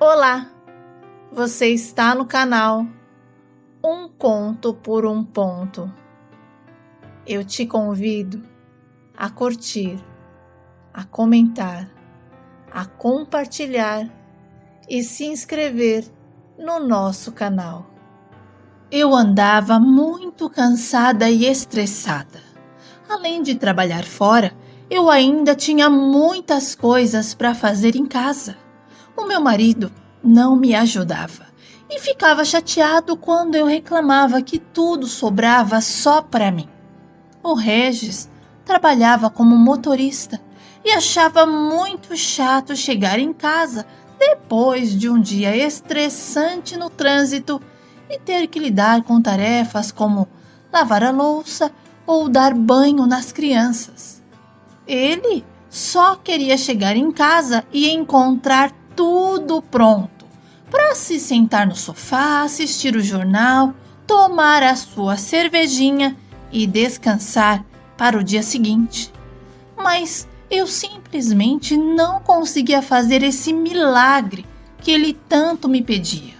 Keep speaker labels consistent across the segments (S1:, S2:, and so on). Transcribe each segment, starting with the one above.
S1: Olá, você está no canal Um Conto por um Ponto. Eu te convido a curtir, a comentar, a compartilhar e se inscrever no nosso canal. Eu andava muito cansada e estressada. Além de trabalhar fora, eu ainda tinha muitas coisas para fazer em casa. O meu marido não me ajudava e ficava chateado quando eu reclamava que tudo sobrava só para mim. O Regis trabalhava como motorista e achava muito chato chegar em casa depois de um dia estressante no trânsito e ter que lidar com tarefas como lavar a louça ou dar banho nas crianças. Ele só queria chegar em casa e encontrar tudo pronto para se sentar no sofá, assistir o jornal, tomar a sua cervejinha e descansar para o dia seguinte. Mas eu simplesmente não conseguia fazer esse milagre que ele tanto me pedia.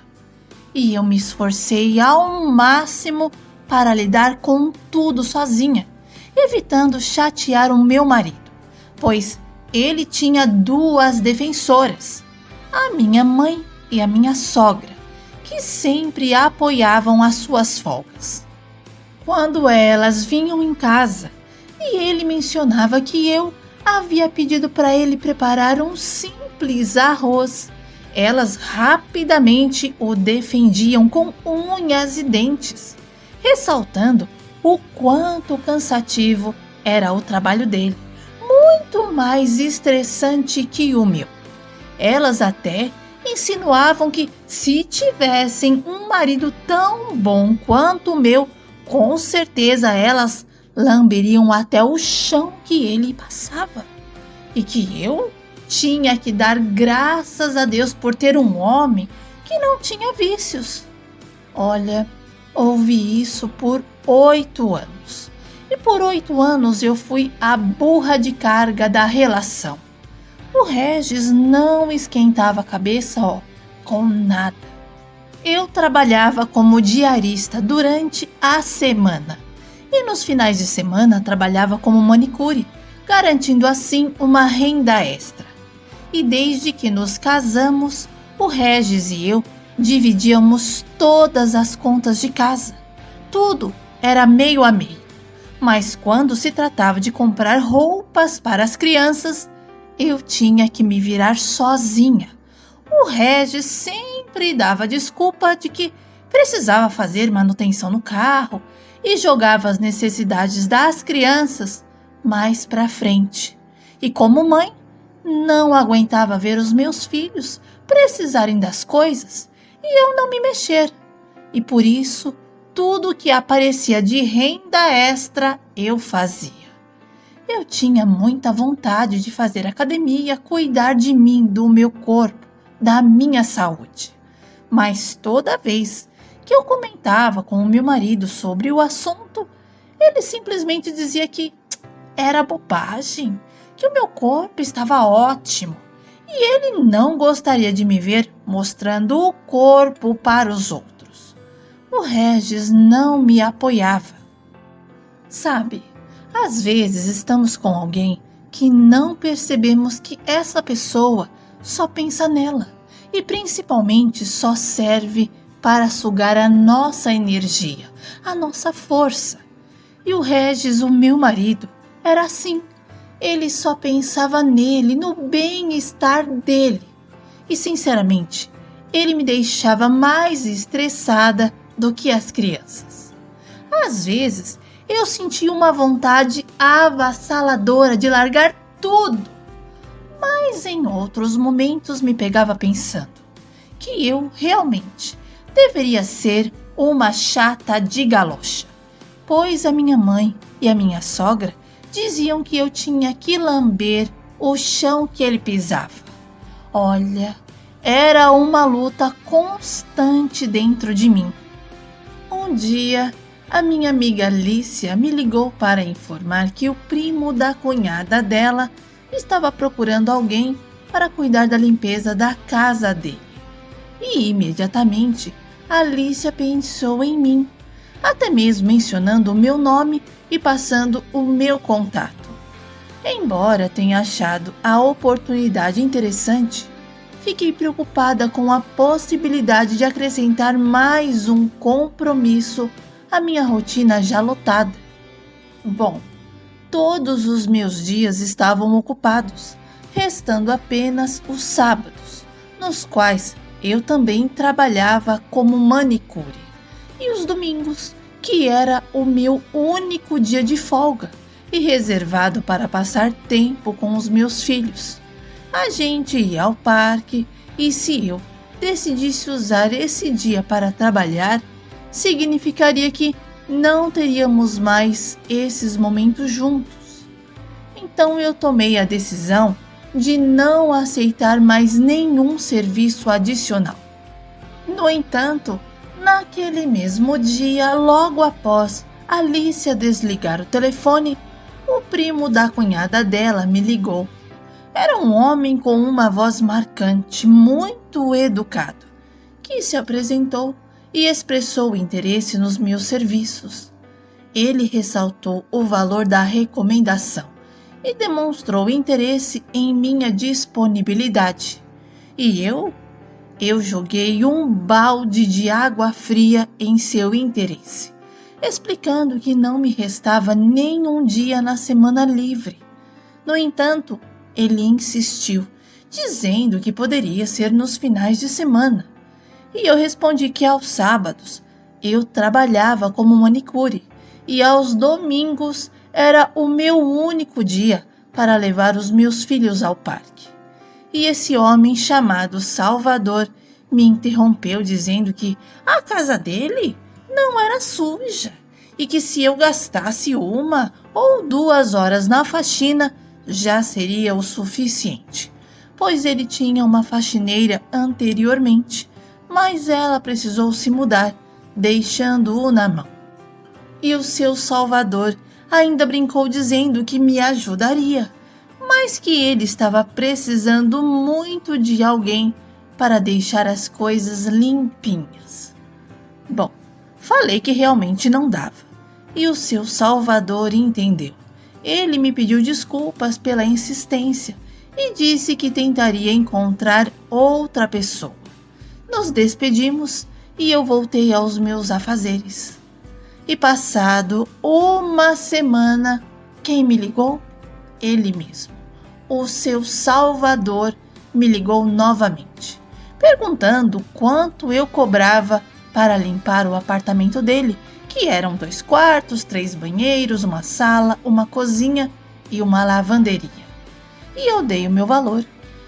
S1: E eu me esforcei ao máximo para lidar com tudo sozinha, evitando chatear o meu marido, pois ele tinha duas defensoras, a minha mãe e a minha sogra, que sempre apoiavam as suas folgas. Quando elas vinham em casa e ele mencionava que eu havia pedido para ele preparar um simples arroz, elas rapidamente o defendiam com unhas e dentes, ressaltando o quanto cansativo era o trabalho dele, muito mais estressante que o meu. Elas até insinuavam que se tivessem um marido tão bom quanto o meu, com certeza elas lamberiam até o chão que ele passava. E que eu tinha que dar graças a Deus por ter um homem que não tinha vícios. Olha, ouvi isso por 8 anos. E por 8 anos eu fui a burra de carga da relação. O Regis não esquentava a cabeça, com nada. Eu trabalhava como diarista durante a semana e nos finais de semana trabalhava como manicure, garantindo assim uma renda extra. E desde que nos casamos, o Regis e eu dividíamos todas as contas de casa. Tudo era meio a meio. Mas quando se tratava de comprar roupas para as crianças, eu tinha que me virar sozinha. O Regis sempre dava desculpa de que precisava fazer manutenção no carro e jogava as necessidades das crianças mais para frente. E como mãe, não aguentava ver os meus filhos precisarem das coisas e eu não me mexer. E por isso, tudo que aparecia de renda extra eu fazia. Eu tinha muita vontade de fazer academia, cuidar de mim, do meu corpo, da minha saúde. Mas toda vez que eu comentava com o meu marido sobre o assunto, ele simplesmente dizia que era bobagem, que o meu corpo estava ótimo e ele não gostaria de me ver mostrando o corpo para os outros. O Regis não me apoiava. Sabe, às vezes estamos com alguém que não percebemos que essa pessoa só pensa nela e principalmente só serve para sugar a nossa energia, a nossa força. E o Regis, o meu marido, era assim. Ele só pensava nele, no bem-estar dele. E sinceramente, ele me deixava mais estressada do que as crianças. Às vezes, eu sentia uma vontade avassaladora de largar tudo. Mas em outros momentos me pegava pensando que eu realmente deveria ser uma chata de galocha, pois a minha mãe e a minha sogra diziam que eu tinha que lamber o chão que ele pisava. Olha, era uma luta constante dentro de mim. Um dia, a minha amiga Alicia me ligou para informar que o primo da cunhada dela estava procurando alguém para cuidar da limpeza da casa dele. E imediatamente Alicia pensou em mim, até mesmo mencionando o meu nome e passando o meu contato. Embora tenha achado a oportunidade interessante, fiquei preocupada com a possibilidade de acrescentar mais um compromisso à minha rotina já lotada. Bom, todos os meus dias estavam ocupados, restando apenas os sábados, nos quais eu também trabalhava como manicure, e os domingos, que era o meu único dia de folga e reservado para passar tempo com os meus filhos. A gente ia ao parque e, se eu decidisse usar esse dia para trabalhar, significaria que não teríamos mais esses momentos juntos. Então eu tomei a decisão de não aceitar mais nenhum serviço adicional. No entanto, naquele mesmo dia, logo após Alicia desligar o telefone, o primo da cunhada dela me ligou. Era um homem com uma voz marcante, muito educado, que se apresentou e expressou interesse nos meus serviços. Ele ressaltou o valor da recomendação e demonstrou interesse em minha disponibilidade. E eu joguei um balde de água fria em seu interesse, explicando que não me restava nenhum dia na semana livre. No entanto, ele insistiu, dizendo que poderia ser nos finais de semana. E eu respondi que aos sábados eu trabalhava como manicure e aos domingos era o meu único dia para levar os meus filhos ao parque. E esse homem chamado Salvador me interrompeu dizendo que a casa dele não era suja e que se eu gastasse 1 ou 2 horas na faxina já seria o suficiente, pois ele tinha uma faxineira anteriormente, mas ela precisou se mudar, deixando-o na mão. E o seu Salvador ainda brincou dizendo que me ajudaria, mas que ele estava precisando muito de alguém para deixar as coisas limpinhas. Bom, falei que realmente não dava, e o seu Salvador entendeu. Ele me pediu desculpas pela insistência e disse que tentaria encontrar outra pessoa. Nos despedimos e eu voltei aos meus afazeres. E passado uma semana, quem me ligou? Ele mesmo. O seu Salvador me ligou novamente, perguntando quanto eu cobrava para limpar o apartamento dele, que eram 2 quartos, 3 banheiros, uma sala, uma cozinha e uma lavanderia. E eu dei o meu valor.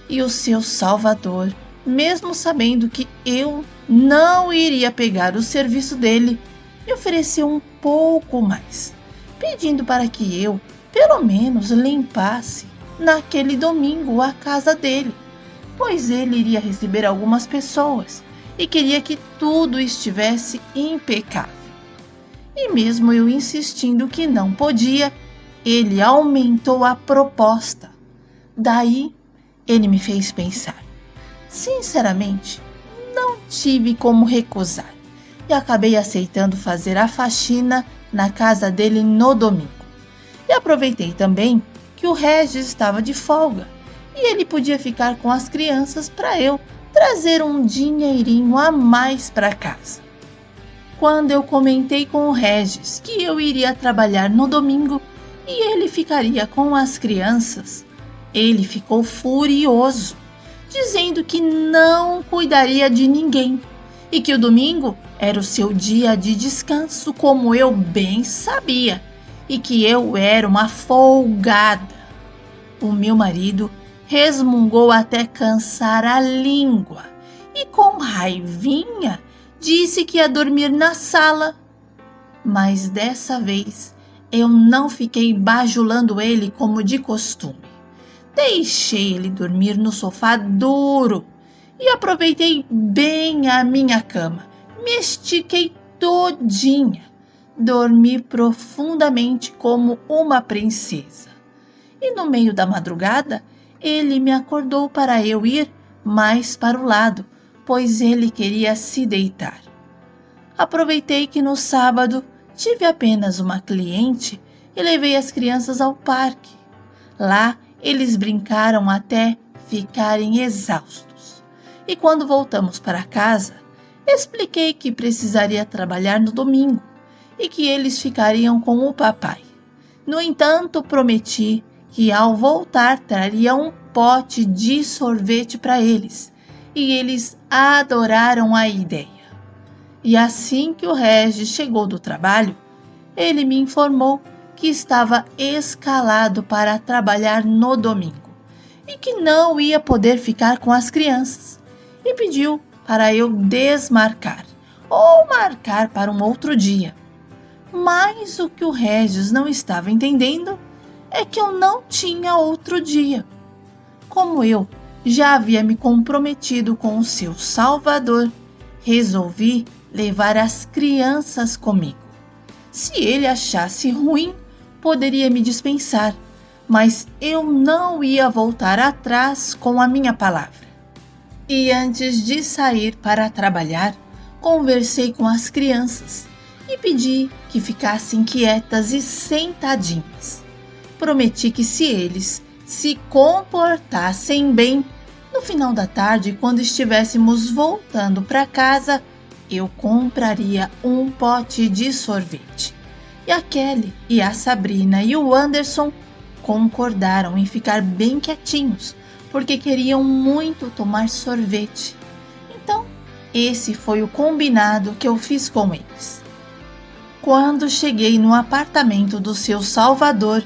S1: E o seu Salvador, mesmo sabendo que eu não iria pegar o serviço dele, me ofereceu um pouco mais, pedindo para que eu, pelo menos, limpasse naquele domingo a casa dele, pois ele iria receber algumas pessoas e queria que tudo estivesse impecável. E mesmo eu insistindo que não podia, ele aumentou a proposta. Daí, ele me fez pensar. Sinceramente, não tive como recusar e acabei aceitando fazer a faxina na casa dele no domingo. E aproveitei também que o Regis estava de folga e ele podia ficar com as crianças para eu trazer um dinheirinho a mais para casa. Quando eu comentei com o Regis que eu iria trabalhar no domingo e ele ficaria com as crianças, ele ficou furioso, dizendo que não cuidaria de ninguém e que o domingo era o seu dia de descanso, como eu bem sabia, e que eu era uma folgada. O meu marido resmungou até cansar a língua e, com raivinha, disse que ia dormir na sala. Mas dessa vez eu não fiquei bajulando ele como de costume. Deixei ele dormir no sofá duro e aproveitei bem a minha cama. Me estiquei todinha. Dormi profundamente como uma princesa. E no meio da madrugada, ele me acordou para eu ir mais para o lado, pois ele queria se deitar. Aproveitei que no sábado tive apenas uma cliente e levei as crianças ao parque. Lá eles brincaram até ficarem exaustos. E quando voltamos para casa, expliquei que precisaria trabalhar no domingo e que eles ficariam com o papai. No entanto, prometi que ao voltar traria um pote de sorvete para eles, e eles adoraram a ideia. E assim que o Regis chegou do trabalho, ele me informou que estava escalado para trabalhar no domingo e que não ia poder ficar com as crianças, e pediu para eu desmarcar ou marcar para um outro dia. Mas o que o Regis não estava entendendo é que eu não tinha outro dia. Como eu já havia me comprometido com o seu Salvador, resolvi levar as crianças comigo. Se ele achasse ruim, poderia me dispensar, mas eu não ia voltar atrás com a minha palavra. E antes de sair para trabalhar, conversei com as crianças e pedi que ficassem quietas e sentadinhas. Prometi que se eles se comportassem bem, no final da tarde, quando estivéssemos voltando para casa, eu compraria um pote de sorvete. E a Kelly e a Sabrina e o Anderson concordaram em ficar bem quietinhos, porque queriam muito tomar sorvete. Então, esse foi o combinado que eu fiz com eles. Quando cheguei no apartamento do seu Salvador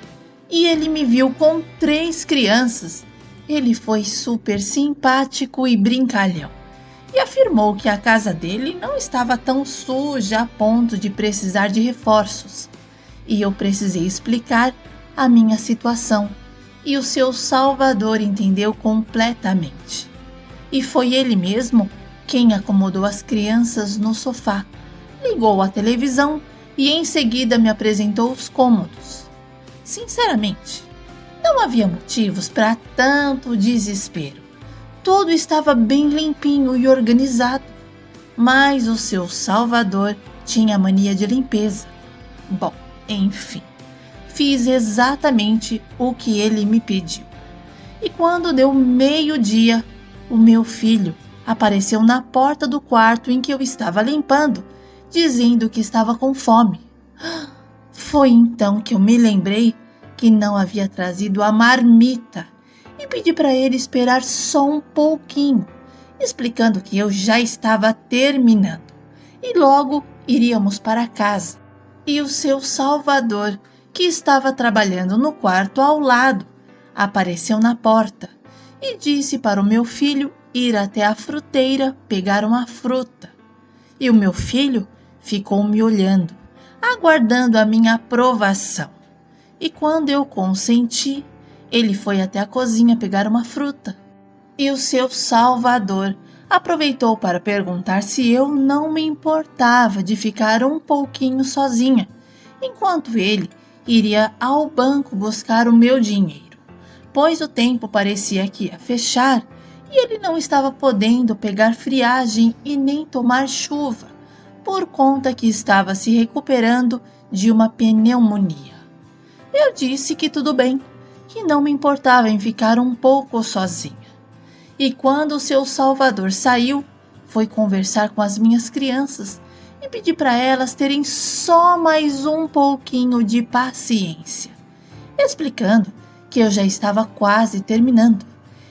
S1: e ele me viu com 3 crianças, ele foi super simpático e brincalhão e afirmou que a casa dele não estava tão suja a ponto de precisar de reforços. E eu precisei explicar a minha situação, e o seu Salvador entendeu completamente. E foi ele mesmo quem acomodou as crianças no sofá, ligou a televisão e em seguida me apresentou os cômodos. Sinceramente, não havia motivos para tanto desespero. Tudo estava bem limpinho e organizado, mas o seu Salvador tinha mania de limpeza. Bom, enfim, fiz exatamente o que ele me pediu. E quando deu meio-dia, o meu filho apareceu na porta do quarto em que eu estava limpando, dizendo que estava com fome. Foi então que eu me lembrei que não havia trazido a marmita e pedi para ele esperar só um pouquinho, explicando que eu já estava terminando e logo iríamos para casa. E o seu Salvador, que estava trabalhando no quarto ao lado, apareceu na porta e disse para o meu filho ir até a fruteira pegar uma fruta. E o meu filho ficou me olhando, aguardando a minha aprovação. E quando eu consenti, ele foi até a cozinha pegar uma fruta. E o seu Salvador aproveitou para perguntar se eu não me importava de ficar um pouquinho sozinha, enquanto ele iria ao banco buscar o meu dinheiro, pois o tempo parecia que ia fechar e ele não estava podendo pegar friagem e nem tomar chuva, por conta que estava se recuperando de uma pneumonia. Eu disse que tudo bem, que não me importava em ficar um pouco sozinha. E quando o seu Salvador saiu, foi conversar com as minhas crianças e pedir para elas terem só mais um pouquinho de paciência, explicando que eu já estava quase terminando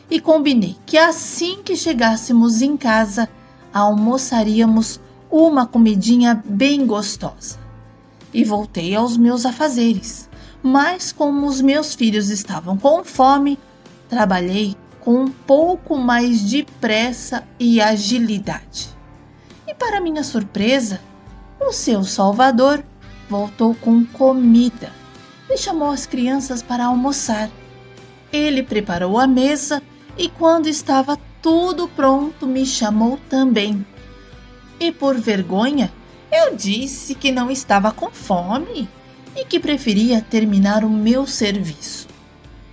S1: e combinei que assim que chegássemos em casa, almoçaríamos uma comidinha bem gostosa. E voltei aos meus afazeres, mas como os meus filhos estavam com fome, trabalhei com um pouco mais de pressa e agilidade. E para minha surpresa, o seu Salvador voltou com comida e chamou as crianças para almoçar. Ele preparou a mesa e quando estava tudo pronto me chamou também. E por vergonha, eu disse que não estava com fome e que preferia terminar o meu serviço.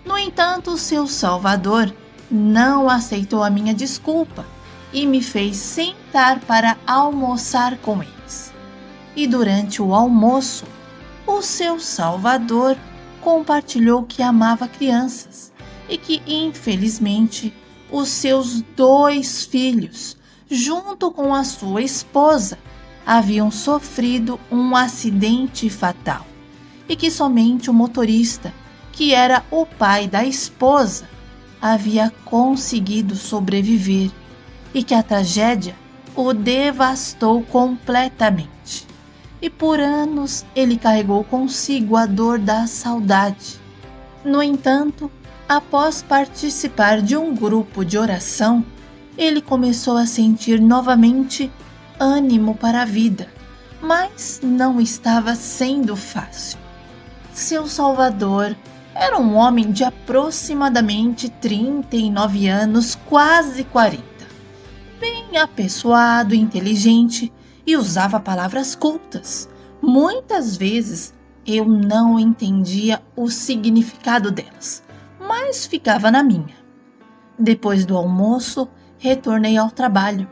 S1: No entanto, o seu Salvador não aceitou a minha desculpa, e me fez sentar para almoçar com eles. E durante o almoço, o seu Salvador compartilhou que amava crianças e que, infelizmente, os seus 2 filhos, junto com a sua esposa, haviam sofrido um acidente fatal e que somente o motorista, que era o pai da esposa, havia conseguido sobreviver e que a tragédia o devastou completamente. E por anos ele carregou consigo a dor da saudade. No entanto, após participar de um grupo de oração, ele começou a sentir novamente ânimo para a vida, mas não estava sendo fácil. Seu Salvador era um homem de aproximadamente 39 anos, quase 40. Bem apessoado, inteligente e usava palavras cultas. Muitas vezes eu não entendia o significado delas, mas ficava na minha. Depois do almoço, retornei ao trabalho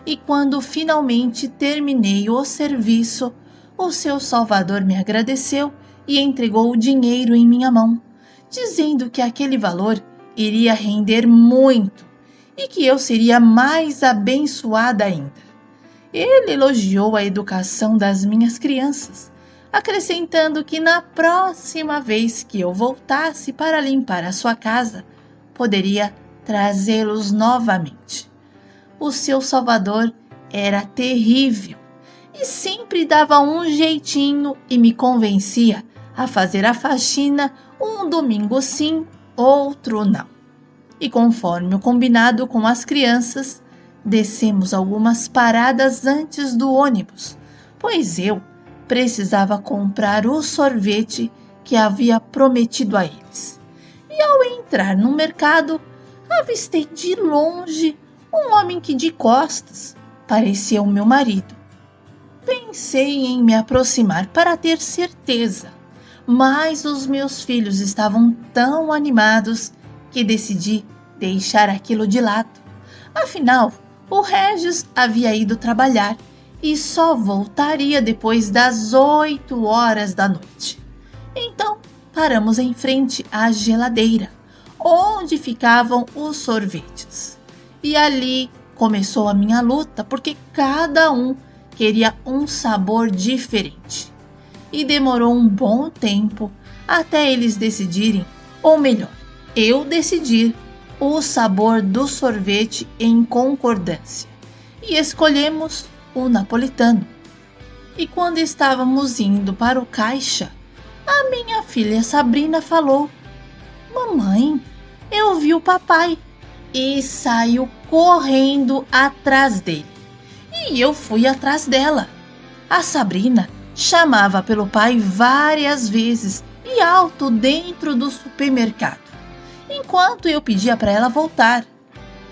S1: e quando finalmente terminei o serviço, o seu Salvador me agradeceu e entregou o dinheiro em minha mão, dizendo que aquele valor iria render muito e que eu seria mais abençoada ainda. Ele elogiou a educação das minhas crianças, acrescentando que na próxima vez que eu voltasse para limpar a sua casa, poderia trazê-los novamente. O seu Salvador era terrível e sempre dava um jeitinho e me convencia a fazer a faxina um domingo sim, outro não. E conforme o combinado com as crianças, descemos algumas paradas antes do ônibus, pois eu precisava comprar o sorvete que havia prometido a eles. E ao entrar no mercado, avistei de longe um homem que de costas parecia o meu marido. Pensei em me aproximar para ter certeza, mas os meus filhos estavam tão animados que decidi deixar aquilo de lado. Afinal, o Regis havia ido trabalhar e só voltaria depois das 8 horas da noite. Então, paramos em frente à geladeira, onde ficavam os sorvetes. E ali começou a minha luta, porque cada um queria um sabor diferente. E demorou um bom tempo até eles decidirem, ou melhor, eu decidir o sabor do sorvete em concordância. E escolhemos o napolitano. E quando estávamos indo para o caixa, a minha filha Sabrina falou: "Mamãe, eu vi o papai", e saiu correndo atrás dele. E eu fui atrás dela. A Sabrina chamava pelo pai várias vezes e alto dentro do supermercado, enquanto eu pedia para ela voltar.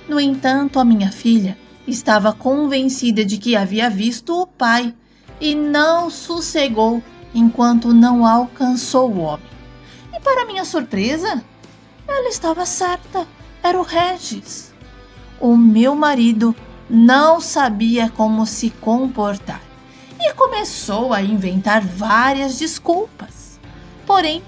S1: No entanto, a minha filha estava convencida de que havia visto o pai e não sossegou enquanto não alcançou o homem. E para minha surpresa, ela estava certa, era o Regis. O meu marido não sabia como se comportar e começou a inventar várias desculpas. Porém,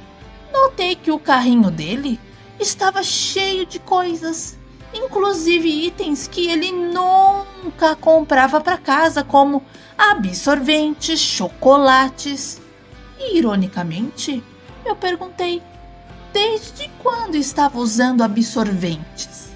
S1: notei que o carrinho dele estava cheio de coisas, inclusive itens que ele nunca comprava para casa, como absorventes, chocolates. E, ironicamente, eu perguntei desde quando estava usando absorventes.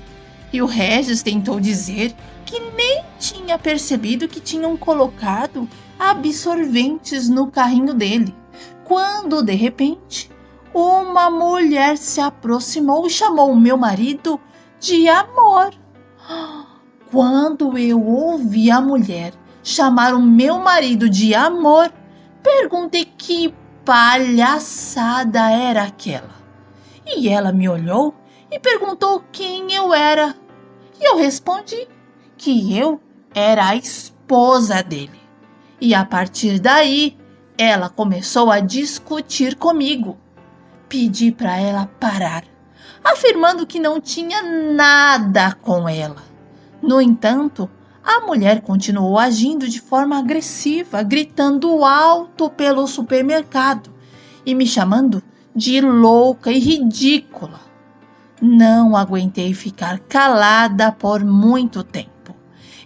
S1: E o Regis tentou dizer que nem tinha percebido que tinham colocado absorventes no carrinho dele, quando, de repente, uma mulher se aproximou e chamou o meu marido de amor. Quando eu ouvi a mulher chamar o meu marido de amor, perguntei que palhaçada era aquela. E ela me olhou e perguntou quem eu era. E eu respondi que eu era a esposa dele. E a partir daí, ela começou a discutir comigo. Pedi para ela parar, afirmando que não tinha nada com ela. No entanto, a mulher continuou agindo de forma agressiva, gritando alto pelo supermercado e me chamando de louca e ridícula. Não aguentei ficar calada por muito tempo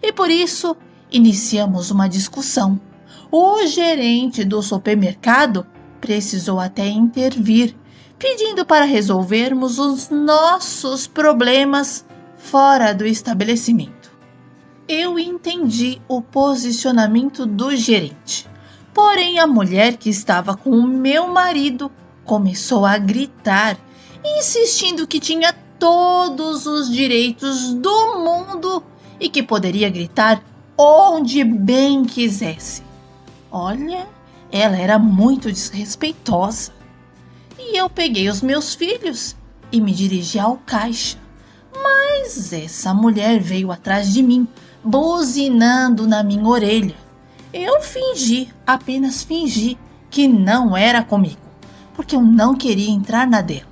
S1: e por isso iniciamos uma discussão. O gerente do supermercado precisou até intervir, pedindo para resolvermos os nossos problemas fora do estabelecimento. Eu entendi o posicionamento do gerente, porém a mulher que estava com o meu marido começou a gritar, insistindo que tinha todos os direitos do mundo e que poderia gritar onde bem quisesse. Olha, ela era muito desrespeitosa. E eu peguei os meus filhos e me dirigi ao caixa. Mas essa mulher veio atrás de mim, buzinando na minha orelha. Eu apenas fingi que não era comigo, porque eu não queria entrar na dela.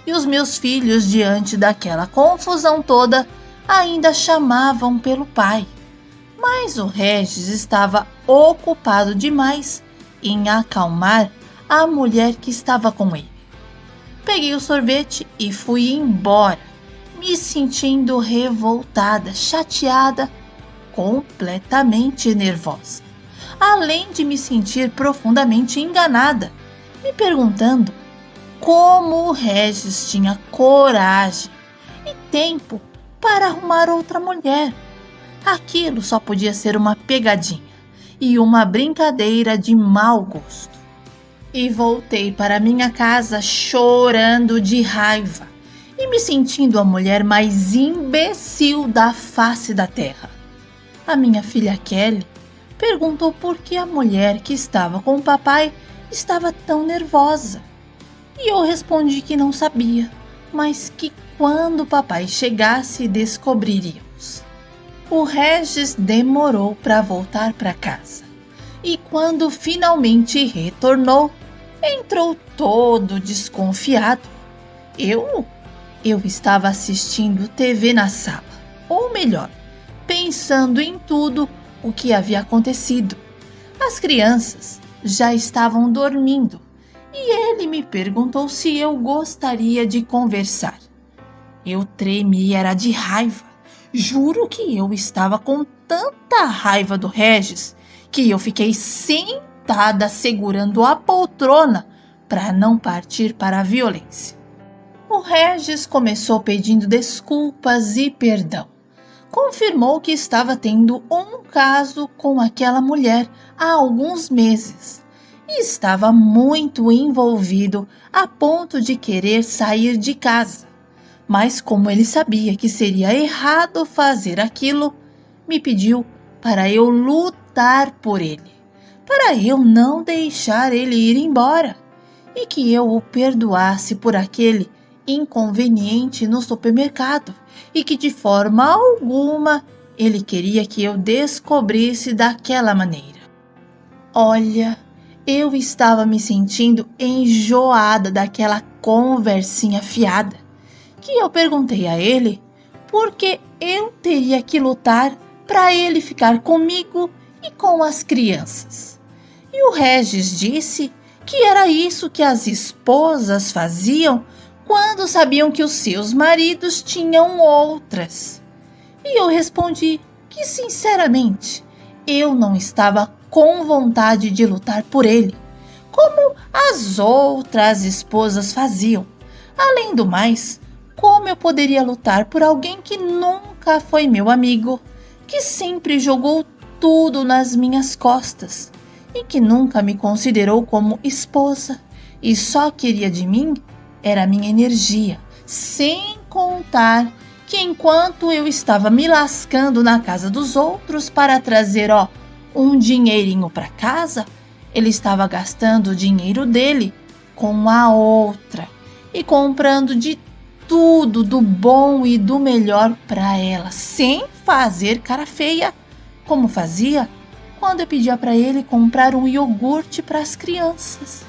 S1: E os meus filhos, diante daquela confusão toda, ainda chamavam pelo pai. Mas o Regis estava ocupado demais em acalmar a mulher que estava com ele. Peguei o sorvete e fui embora, me sentindo revoltada, chateada, completamente nervosa. Além de me sentir profundamente enganada, me perguntando como o Regis tinha coragem e tempo para arrumar outra mulher. Aquilo só podia ser uma pegadinha e uma brincadeira de mau gosto. E voltei para minha casa chorando de raiva e me sentindo a mulher mais imbecil da face da terra. A minha filha Kelly perguntou por que a mulher que estava com o papai estava tão nervosa. E eu respondi que não sabia, mas que quando o papai chegasse descobriríamos. O Regis demorou para voltar para casa e quando finalmente retornou, entrou todo desconfiado. Eu estava assistindo TV na sala, ou melhor, pensando em tudo o que havia acontecido. As crianças já estavam dormindo e ele me perguntou se eu gostaria de conversar. Eu tremia, era de raiva. Juro que eu estava com tanta raiva do Regis que eu fiquei sentada segurando a poltrona para não partir para a violência. O Regis começou pedindo desculpas e perdão. Confirmou que estava tendo um caso com aquela mulher há alguns meses e estava muito envolvido a ponto de querer sair de casa. Mas como ele sabia que seria errado fazer aquilo, me pediu para eu lutar por ele, para eu não deixar ele ir embora e que eu o perdoasse por aquele inconveniente no supermercado e que de forma alguma ele queria que eu descobrisse daquela maneira. Olha, eu estava me sentindo enjoada daquela conversinha fiada, que eu perguntei a ele por que eu teria que lutar para ele ficar comigo e com as crianças. E o Regis disse que era isso que as esposas faziam quando sabiam que os seus maridos tinham outras. E eu respondi que, sinceramente, eu não estava com vontade de lutar por ele, como as outras esposas faziam. Além do mais, como eu poderia lutar por alguém que nunca foi meu amigo, que sempre jogou tudo nas minhas costas e que nunca me considerou como esposa e só queria de mim era a minha energia, sem contar que enquanto eu estava me lascando na casa dos outros para trazer um dinheirinho para casa, ele estava gastando o dinheiro dele com a outra e comprando de tudo do bom e do melhor para ela, sem fazer cara feia, como fazia quando eu pedia para ele comprar um iogurte para as crianças.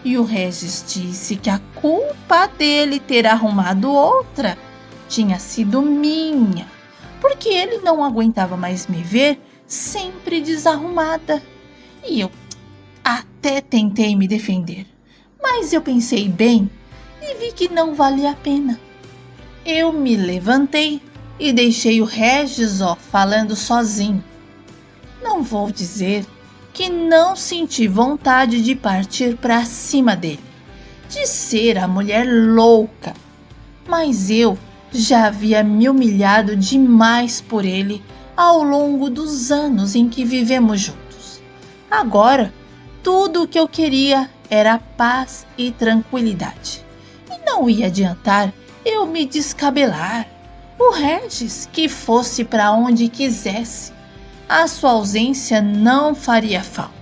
S1: E o Regis disse que a culpa dele ter arrumado outra tinha sido minha, porque ele não aguentava mais me ver sempre desarrumada. E eu até tentei me defender, mas eu pensei bem e vi que não valia a pena. Eu me levantei e deixei o Regis falando sozinho. Não vou dizer que não senti vontade de partir para cima dele, de ser a mulher louca, mas eu já havia me humilhado demais por ele ao longo dos anos em que vivemos juntos. Agora, tudo o que eu queria era paz e tranquilidade. E não ia adiantar eu me descabelar. O Regis que fosse para onde quisesse. A sua ausência não faria falta.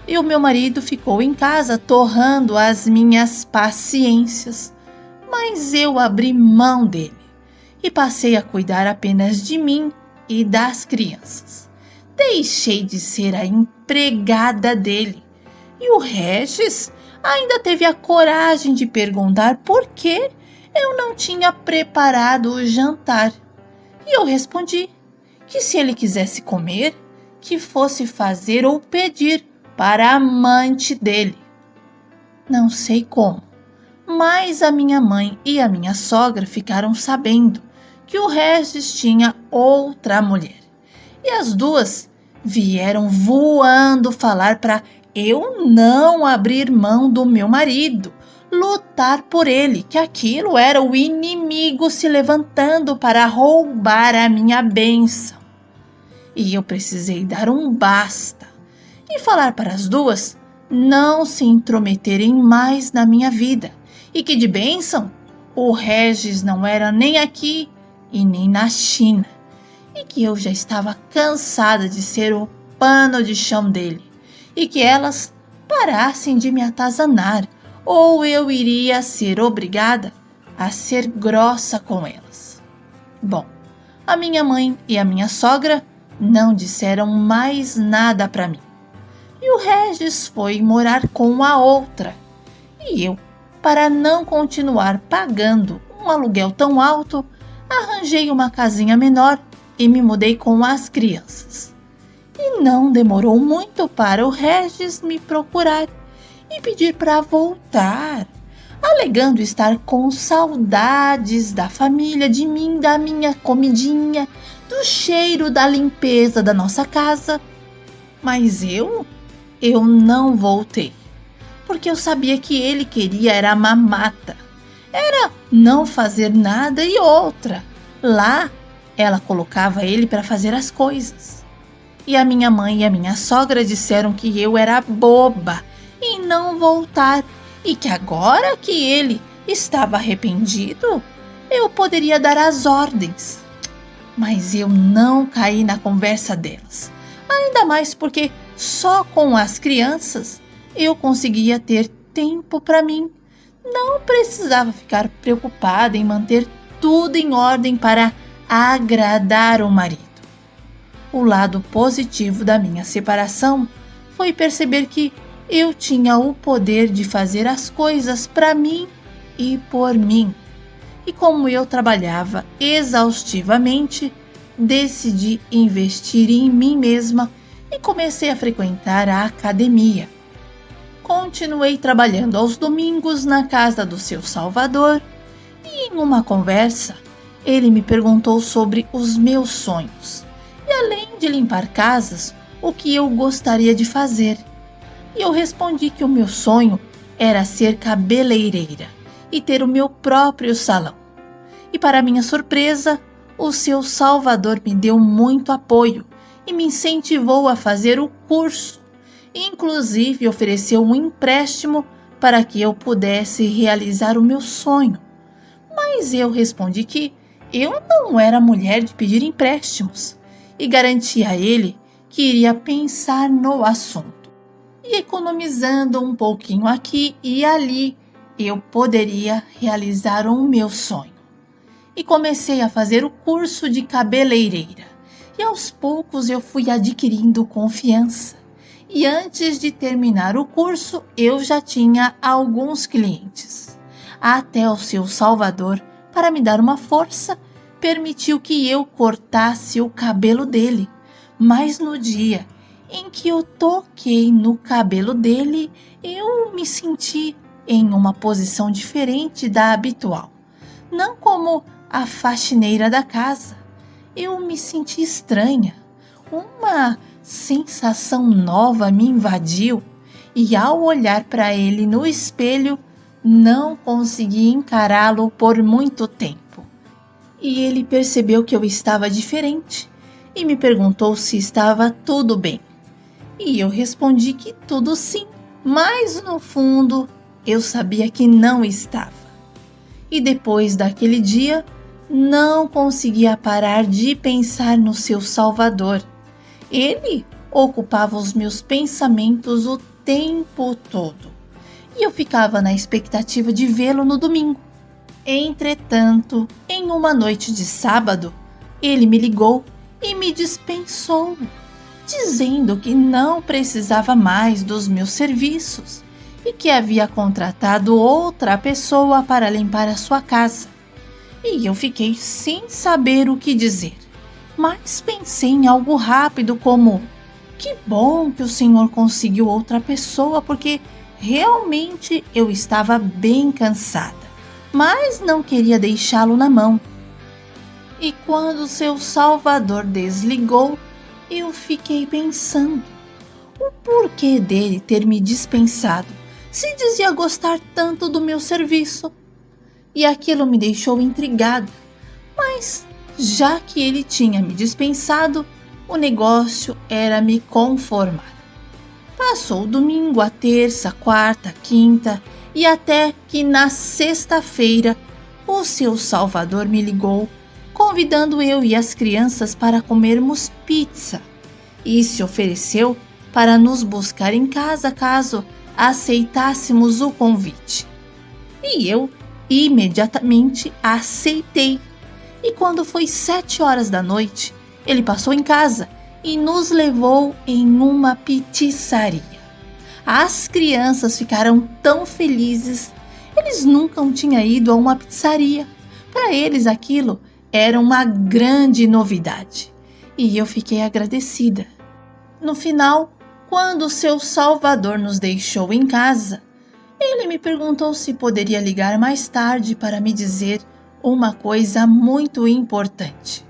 S1: E o meu marido ficou em casa torrando as minhas paciências. Mas eu abri mão dele e passei a cuidar apenas de mim e das crianças. Deixei de ser a empregada dele. E o Regis ainda teve a coragem de perguntar por que eu não tinha preparado o jantar. E eu respondi que se ele quisesse comer, que fosse fazer ou pedir para a amante dele. Não sei como, mas a minha mãe e a minha sogra ficaram sabendo que o Regis tinha outra mulher. E as duas vieram voando falar para eu não abrir mão do meu marido, lutar por ele, que aquilo era o inimigo se levantando para roubar a minha bênção. E eu precisei dar um basta e falar para as duas não se intrometerem mais na minha vida e que de bênção o Regis não era nem aqui e nem na China e que eu já estava cansada de ser o pano de chão dele e que elas parassem de me atazanar ou eu iria ser obrigada a ser grossa com elas. Bom, a minha mãe e a minha sogra não disseram mais nada para mim. E o Regis foi morar com a outra. E eu, para não continuar pagando um aluguel tão alto, arranjei uma casinha menor e me mudei com as crianças. E não demorou muito para o Regis me procurar e pedir para voltar, alegando estar com saudades da família, de mim, da minha comidinha, do cheiro da limpeza da nossa casa. Mas eu não voltei, porque eu sabia que ele queria era mamata, era não fazer nada e outra. Lá, ela colocava ele para fazer as coisas. E a minha mãe e a minha sogra disseram que eu era boba em não voltar e que agora que ele estava arrependido, eu poderia dar as ordens. Mas eu não caí na conversa delas, ainda mais porque só com as crianças eu conseguia ter tempo para mim. Não precisava ficar preocupada em manter tudo em ordem para agradar o marido. O lado positivo da minha separação foi perceber que eu tinha o poder de fazer as coisas para mim e por mim. E como eu trabalhava exaustivamente, decidi investir em mim mesma e comecei a frequentar a academia. Continuei trabalhando aos domingos na casa do seu Salvador e em uma conversa ele me perguntou sobre os meus sonhos e além de limpar casas, o que eu gostaria de fazer. E eu respondi que o meu sonho era ser cabeleireira e ter o meu próprio salão. E para minha surpresa, o seu Salvador me deu muito apoio e me incentivou a fazer o curso. Inclusive ofereceu um empréstimo para que eu pudesse realizar o meu sonho. Mas eu respondi que eu não era mulher de pedir empréstimos e garanti a ele que iria pensar no assunto. E economizando um pouquinho aqui e ali, eu poderia realizar o meu sonho. E comecei a fazer o curso de cabeleireira. E aos poucos eu fui adquirindo confiança. E antes de terminar o curso, eu já tinha alguns clientes. Até o seu Salvador, para me dar uma força, permitiu que eu cortasse o cabelo dele, mas no dia em que eu toquei no cabelo dele, eu me senti em uma posição diferente da habitual, não como a faxineira da casa. Eu me senti estranha. Uma sensação nova me invadiu e, ao olhar para ele no espelho, não consegui encará-lo por muito tempo. E ele percebeu que eu estava diferente e me perguntou se estava tudo bem. E eu respondi que tudo sim, mas no fundo eu sabia que não estava. E depois daquele dia, não conseguia parar de pensar no seu Salvador. Ele ocupava os meus pensamentos o tempo todo. E eu ficava na expectativa de vê-lo no domingo. Entretanto, em uma noite de sábado, ele me ligou e me dispensou, dizendo que não precisava mais dos meus serviços e que havia contratado outra pessoa para limpar a sua casa. E eu fiquei sem saber o que dizer, mas pensei em algo rápido como: que bom que o senhor conseguiu outra pessoa, porque realmente eu estava bem cansada, mas não queria deixá-lo na mão. E quando seu Salvador desligou, eu fiquei pensando o porquê dele ter me dispensado, se dizia gostar tanto do meu serviço. E aquilo me deixou intrigada, mas já que ele tinha me dispensado, o negócio era me conformar. Passou o domingo, a terça, quarta, quinta e até que na sexta-feira o seu Salvador me ligou, convidando eu e as crianças para comermos pizza, e se ofereceu para nos buscar em casa caso aceitássemos o convite. E eu imediatamente aceitei. E quando foi 7 horas da noite, ele passou em casa e nos levou em uma pizzaria. As crianças ficaram tão felizes. Eles nunca tinham ido a uma pizzaria. Para eles aquilo era uma grande novidade. E eu fiquei agradecida. No final, quando seu Salvador nos deixou em casa, ele me perguntou se poderia ligar mais tarde para me dizer uma coisa muito importante.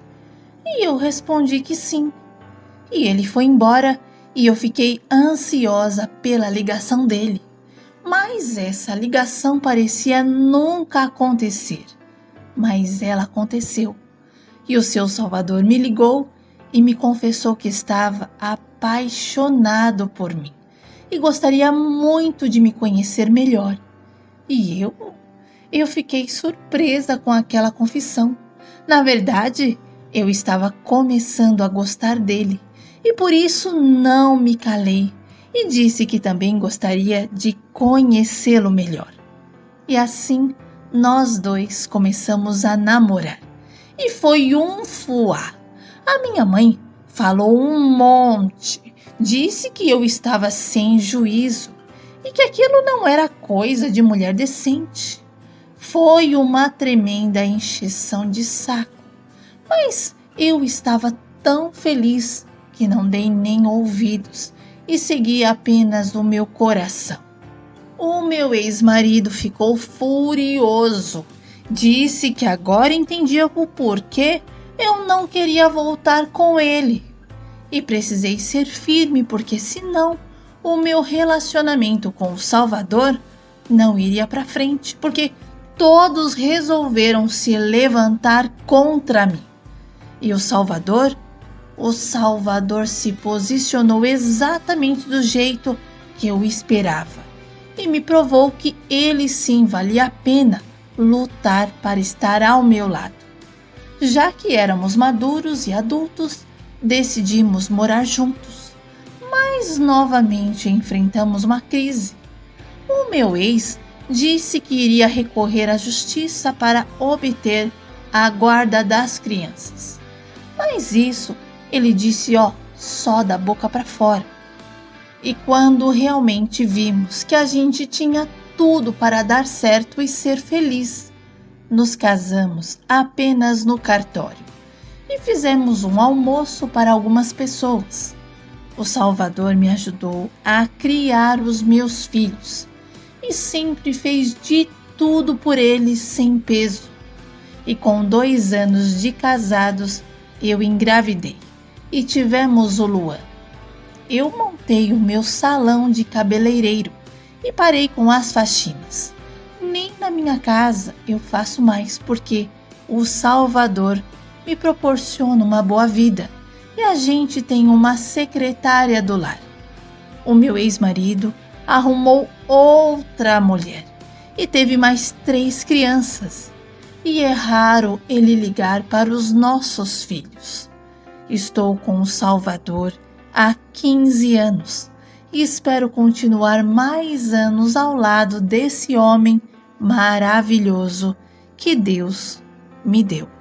S1: E eu respondi que sim. E ele foi embora e eu fiquei ansiosa pela ligação dele. Mas essa ligação parecia nunca acontecer. Mas ela aconteceu. E o seu Salvador me ligou e me confessou que estava apaixonado por mim e gostaria muito de me conhecer melhor. E eu fiquei surpresa com aquela confissão. Na verdade, eu estava começando a gostar dele e por isso não me calei e disse que também gostaria de conhecê-lo melhor. E assim, nós dois começamos a namorar. E foi um fuá. A minha mãe falou um monte. Disse que eu estava sem juízo e que aquilo não era coisa de mulher decente. Foi uma tremenda encheção de saco, mas eu estava tão feliz que não dei nem ouvidos e segui apenas o meu coração. O meu ex-marido ficou furioso. Disse que agora entendia o porquê eu não queria voltar com ele. E precisei ser firme porque senão o meu relacionamento com o Salvador não iria para frente, porque todos resolveram se levantar contra mim. E o Salvador se posicionou exatamente do jeito que eu esperava e me provou que ele sim valia a pena lutar para estar ao meu lado. Já que éramos maduros e adultos, decidimos morar juntos, mas novamente enfrentamos uma crise. O meu ex disse que iria recorrer à justiça para obter a guarda das crianças. Mas isso ele disse, só da boca para fora. E quando realmente vimos que a gente tinha tudo para dar certo e ser feliz, Nos casamos apenas no cartório e fizemos um almoço para algumas pessoas. O Salvador me ajudou a criar os meus filhos e sempre fez de tudo por eles sem peso. E com 2 anos de casados, eu engravidei e tivemos o Luan. Eu montei o meu salão de cabeleireiro e parei com as faxinas. Nem na minha casa eu faço mais porque o Salvador me proporciona uma boa vida e a gente tem uma secretária do lar. O meu ex-marido arrumou outra mulher e teve mais 3 crianças. E é raro ele ligar para os nossos filhos. Estou com o Salvador há 15 anos e espero continuar mais anos ao lado desse homem maravilhoso que Deus me deu.